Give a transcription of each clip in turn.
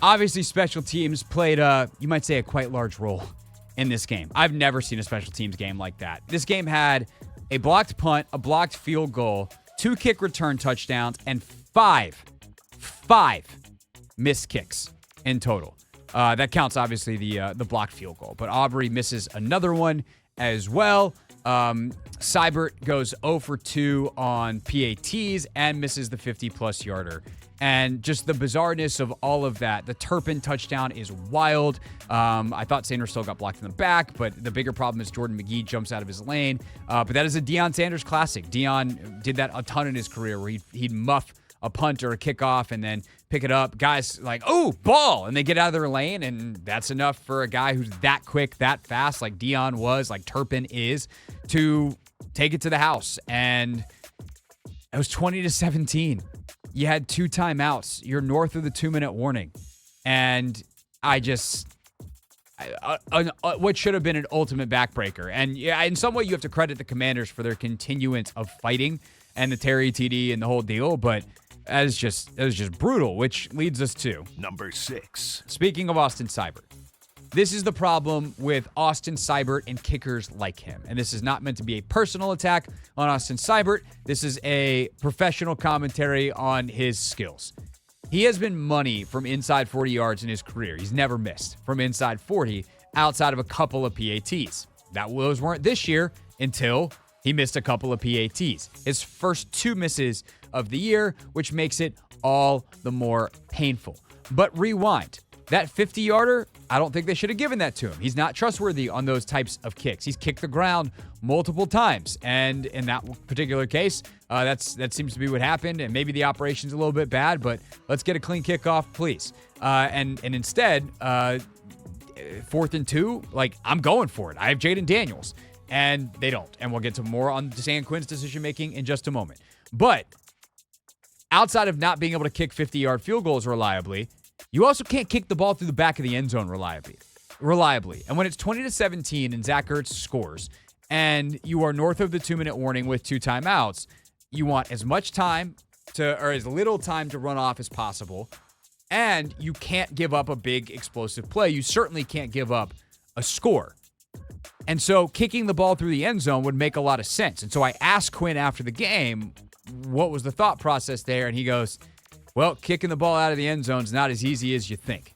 Obviously, special teams played, you might say, a quite large role in this game. I've never seen a special teams game like that. This game had a blocked punt, a blocked field goal, 2 kick return touchdowns, and five missed kicks in total. That counts, obviously, the blocked field goal. But Aubrey misses another one as well. Seibert goes 0 for 2 on PATs and misses the 50-plus yarder. And just the bizarreness of all of that. The Turpin touchdown is wild. I thought Sanders still got blocked in the back, but the bigger problem is Jordan McGee jumps out of his lane. But that is a Deion Sanders classic. Deion did that a ton in his career where he'd muff a punt or a kickoff and then pick it up. Guys like, oh, ball, and they get out of their lane, and that's enough for a guy who's that quick, that fast, like Deion was, like Turpin is, to take it to the house. And it was 20-17. You had 2 timeouts. You're north of the 2-minute warning. And what should have been an ultimate backbreaker. And yeah, in some way, you have to credit the Commanders for their continuance of fighting and the Terry TD and the whole deal. But it was just brutal, which leads us to number 6. Speaking of Austin Seibert, this is the problem with Austin Seibert and kickers like him. And this is not meant to be a personal attack on Austin Seibert. This is a professional commentary on his skills. He has been money from inside 40 yards in his career. He's never missed from inside 40 outside of a couple of PATs. Those weren't this year until he missed a couple of PATs. His first 2 misses of the year, which makes it all the more painful. But rewind. That 50-yarder, I don't think they should have given that to him. He's not trustworthy on those types of kicks. He's kicked the ground multiple times. And in that particular case, that seems to be what happened. And maybe the operation's a little bit bad, but let's get a clean kickoff, please. And instead, 4th and 2, like, I'm going for it. I have Jaden Daniels. And they don't. And we'll get to more on Dan Quinn's decision-making in just a moment. But outside of not being able to kick 50-yard field goals reliably, you also can't kick the ball through the back of the end zone reliably. And when it's 20-17 and Zach Ertz scores and you are north of the 2-minute warning with 2 timeouts, you want as much time or as little time to run off as possible. And you can't give up a big explosive play. You certainly can't give up a score. And so kicking the ball through the end zone would make a lot of sense. And so I asked Quinn after the game, what was the thought process there? And he goes, well, kicking the ball out of the end zone is not as easy as you think.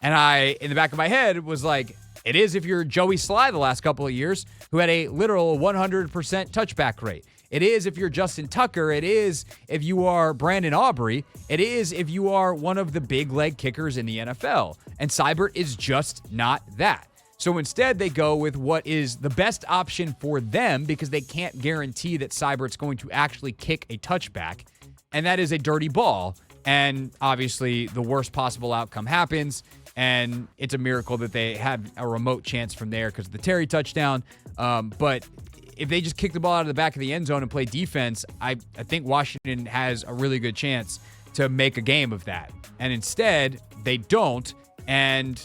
And I, in the back of my head, was like, it is if you're Joey Sly the last couple of years, who had a literal 100% touchback rate. It is if you're Justin Tucker. It is if you are Brandon Aubrey. It is if you are one of the big leg kickers in the NFL. And Seibert is just not that. So instead, they go with what is the best option for them because they can't guarantee that Seibert's going to actually kick a touchback, and that is a dirty ball. And obviously, the worst possible outcome happens, and it's a miracle that they have a remote chance from there because of the Terry touchdown. But if they just kick the ball out of the back of the end zone and play defense, I think Washington has a really good chance to make a game of that. And instead, they don't, and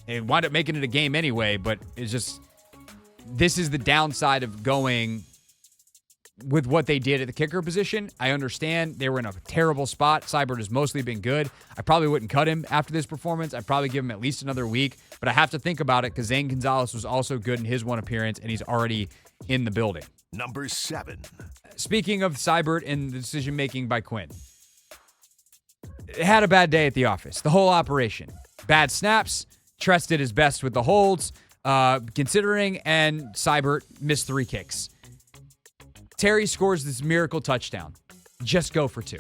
they wind up making it a game anyway. But it's just, this is the downside of going with what they did at the kicker position. I understand they were in a terrible spot. Seibert has mostly been good. I probably wouldn't cut him after this performance. I'd probably give him at least another week, but I have to think about it because Zane Gonzalez was also good in his one appearance, and he's already in the building. Number 7. Speaking of Seibert and the decision-making by Quinn, had a bad day at the office. The whole operation. Bad snaps. Tress did his best with the holds, considering, and Seibert missed 3 kicks. Terry scores this miracle touchdown. Just go for 2.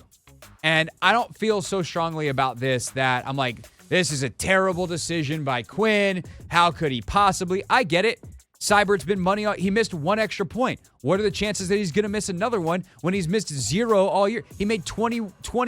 And I don't feel so strongly about this that I'm like, this is a terrible decision by Quinn. How could he possibly? I get it. Seibert's been money on. He missed 1 extra point. What are the chances that he's going to miss another one when he's missed 0 all year? He made 20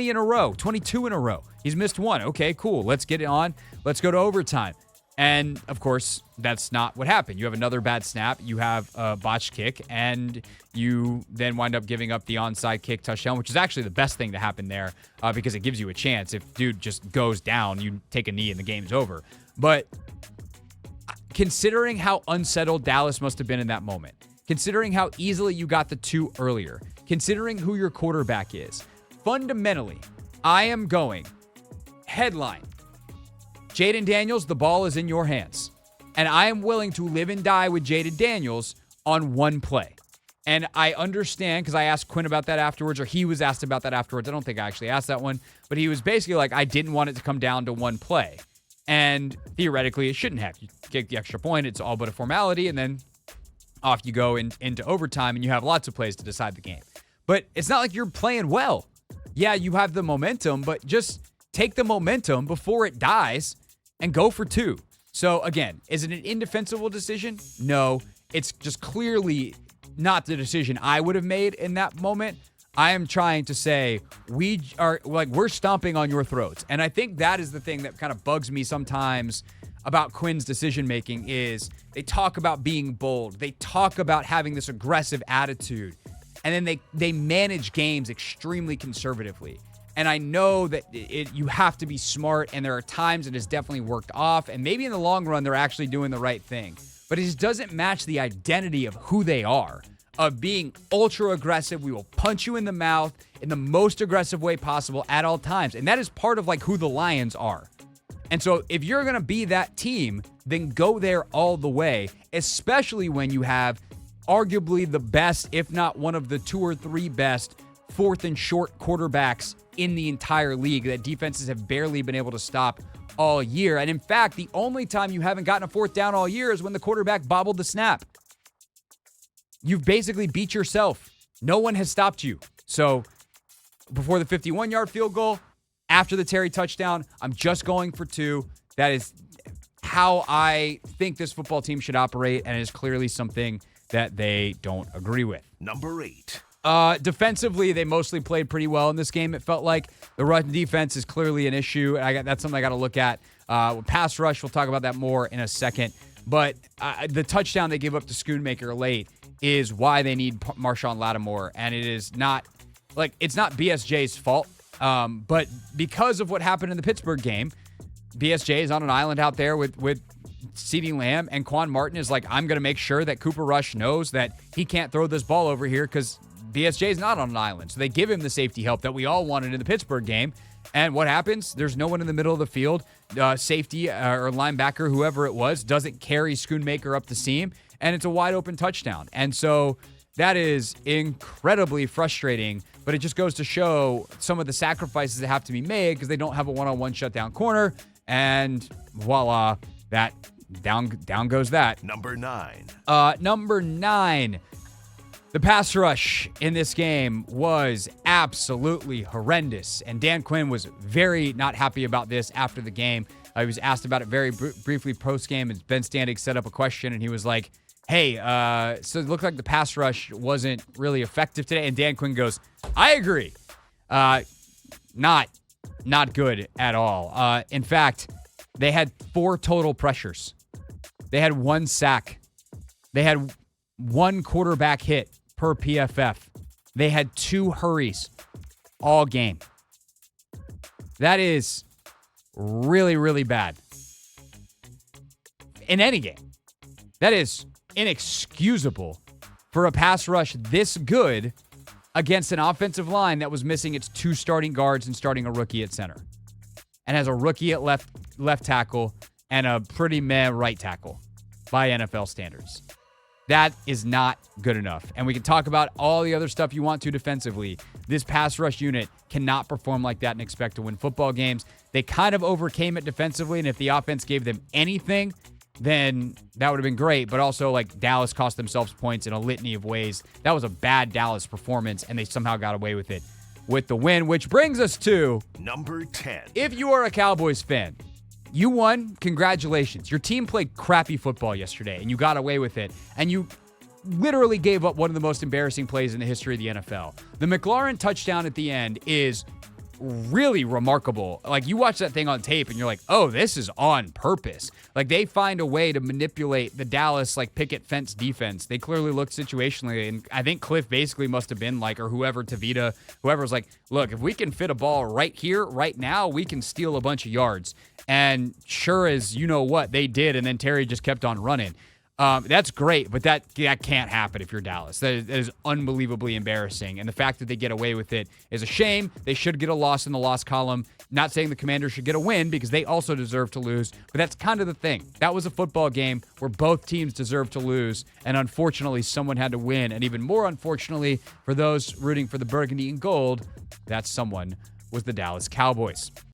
in a row, 22 in a row. He's missed 1. Okay, cool. Let's get it on. Let's go to overtime. And, of course, that's not what happened. You have another bad snap. You have a botched kick, and you then wind up giving up the onside kick touchdown, which is actually the best thing to happen there because it gives you a chance. If dude just goes down, you take a knee and the game's over. But considering how unsettled Dallas must have been in that moment, considering how easily you got the 2 earlier, considering who your quarterback is, fundamentally, I am going headline. Jaden Daniels, the ball is in your hands. And I am willing to live and die with Jaden Daniels on one play. And I understand, because I asked Quinn about that afterwards, or he was asked about that afterwards. I don't think I actually asked that one. But he was basically like, I didn't want it to come down to one play. And theoretically, it shouldn't have. You get the extra point. It's all but a formality. And then off you go into overtime, and you have lots of plays to decide the game. But it's not like you're playing well. Yeah, you have the momentum, but just take the momentum before it dies and go for two. So, again, is it an indefensible decision? No. It's just clearly not the decision I would have made in that moment. I am trying to say we're stomping on your throats. And I think that is the thing that kind of bugs me sometimes about Quinn's decision-making is they talk about being bold. They talk about having this aggressive attitude. And then they manage games extremely conservatively. And I know that you have to be smart, and there are times it has definitely worked off, and maybe in the long run they're actually doing the right thing. But it just doesn't match the identity of who they are, of being ultra aggressive. We will punch you in the mouth in the most aggressive way possible at all times. And that is part of like who the Lions are. And so if you're going to be that team, then go there all the way, especially when you have arguably the best, if not one of the 2 or 3 best fourth and short quarterbacks in the entire league that defenses have barely been able to stop all year. And in fact, the only time you haven't gotten a fourth down all year is when the quarterback bobbled the snap. You've basically beat yourself. No one has stopped you. So before the 51-yard field goal, after the Terry touchdown, I'm just going for 2. That is how I think this football team should operate, and it is clearly something that they don't agree with. Number 8. Defensively, they mostly played pretty well in this game. It felt like the run defense is clearly an issue. That's something I got to look at. Pass rush, we'll talk about that more in a second. But the touchdown they gave up to Schoonmaker late is why they need Marshawn Lattimore. And it is not, it's not BSJ's fault. But because of what happened in the Pittsburgh game, BSJ is on an island out there with CeeDee Lamb, and Quan Martin is like, I'm going to make sure that Cooper Rush knows that he can't throw this ball over here because BSJ is not on an island. So they give him the safety help that we all wanted in the Pittsburgh game. And what happens? There's no one in the middle of the field. Safety or linebacker, whoever it was, doesn't carry Schoonmaker up the seam, and it's a wide open touchdown. And so that is incredibly frustrating, but it just goes to show some of the sacrifices that have to be made because they don't have a one-on-one shutdown corner. And voila, that down goes that. Number 9. Number 9. The pass rush in this game was absolutely horrendous, and Dan Quinn was very not happy about this after the game. He was asked about it very briefly post-game, and Ben Standig set up a question, and he was like, hey, so it looked like the pass rush wasn't really effective today, and Dan Quinn goes, I agree. Not good at all. In fact, they had 4 total pressures. They had 1 sack. They had 1 quarterback hit per PFF. They had 2 hurries all game. That is really, really bad. In any game. That is inexcusable for a pass rush this good against an offensive line that was missing its 2 starting guards and starting a rookie at center. And has a rookie at left tackle and a pretty meh right tackle by NFL standards. That is not good enough. And we can talk about all the other stuff you want to defensively. This pass rush unit cannot perform like that and expect to win football games. They kind of overcame it defensively, and if the offense gave them anything, then that would have been great. But also, Dallas cost themselves points in a litany of ways. That was a bad Dallas performance, and they somehow got away with it with the win, which brings us to number 10. If you are a Cowboys fan, you won. Congratulations. Your team played crappy football yesterday, and you got away with it. And you literally gave up one of the most embarrassing plays in the history of the NFL. The McLaurin touchdown at the end is really remarkable. You watch that thing on tape, and you're like, oh, this is on purpose. They find a way to manipulate the Dallas, picket fence defense. They clearly looked situationally, and I think Cliff basically must have been or whoever, Tavita, whoever was like, look, if we can fit a ball right here, right now, we can steal a bunch of yards. And sure as you know what, they did, and then Terry just kept on running. That's great, but that can't happen if you're Dallas. That is unbelievably embarrassing. And the fact that they get away with it is a shame. They should get a loss in the loss column. Not saying the Commanders should get a win because they also deserve to lose, but that's kind of the thing. That was a football game where both teams deserved to lose, and unfortunately, someone had to win. And even more unfortunately, for those rooting for the burgundy and gold, that someone was the Dallas Cowboys.